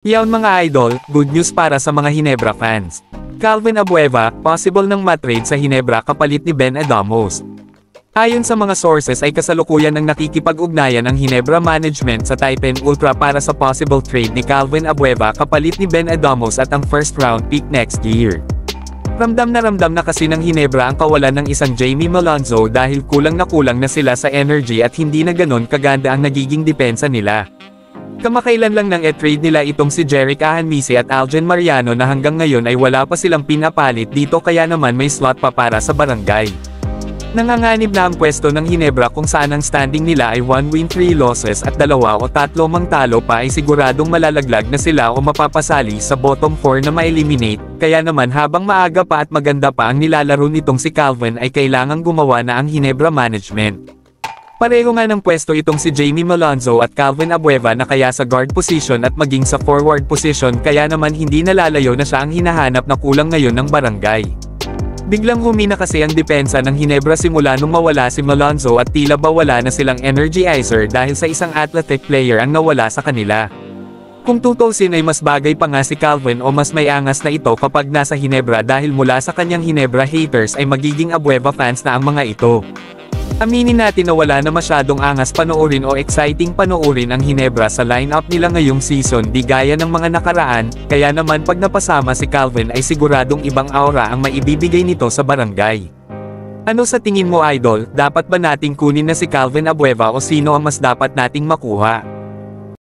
Yawn mga idol, good news para sa mga Hinebra fans. Calvin Abueva, possible ng matrade sa Hinebra kapalit ni Ben Adamos. Ayon sa mga sources ay kasalukuyan ng nakikipag-ugnayan ang Hinebra management sa Taipen Ultra para sa possible trade ni Calvin Abueva kapalit ni Ben Adamos at ang first round pick next year. Ramdam na kasi ng Hinebra ang kawalan ng isang Jamie Malonzo dahil kulang na sila sa energy at hindi na ganon kaganda ang nagiging depensa nila. Kamakailan lang nang e-trade nila itong si Jerick Ahanmisi at Algen Mariano na hanggang ngayon ay wala pa silang pinapalit dito kaya naman may slot pa para sa barangay. Nanganganib na ang pwesto ng Hinebra kung saan ang standing nila ay 1 win 3 losses at 2 o 3 mang talo pa ay siguradong malalaglag na sila o mapapasali sa bottom 4 na ma-eliminate, kaya naman habang maaga pa at maganda pa ang nilalaro nitong si Calvin ay kailangang gumawa na ang Hinebra management. Pareho nga ng pwesto itong si Jamie Malonzo at Calvin Abueva na kaya sa guard position at maging sa forward position kaya naman hindi nalalayo na siya ang hinahanap na kulang ngayon ng barangay. Biglang humina kasi ang depensa ng Hinebra simula nung mawala si Malonzo at tila ba wala na silang energizer dahil sa isang athletic player ang nawala sa kanila. Kung tutusin ay mas bagay pa nga si Calvin o mas may angas na ito kapag nasa Hinebra dahil mula sa kanyang Hinebra haters ay magiging Abueva fans na ang mga ito. Aminin natin na wala na masyadong angas panoorin o exciting panoorin ang Hinebra sa lineup nila ngayong season di gaya ng mga nakaraan, kaya naman pag napasama si Calvin ay siguradong ibang aura ang maibibigay nito sa barangay. Ano sa tingin mo idol, dapat ba nating kunin na si Calvin Abueva o sino ang mas dapat nating makuha?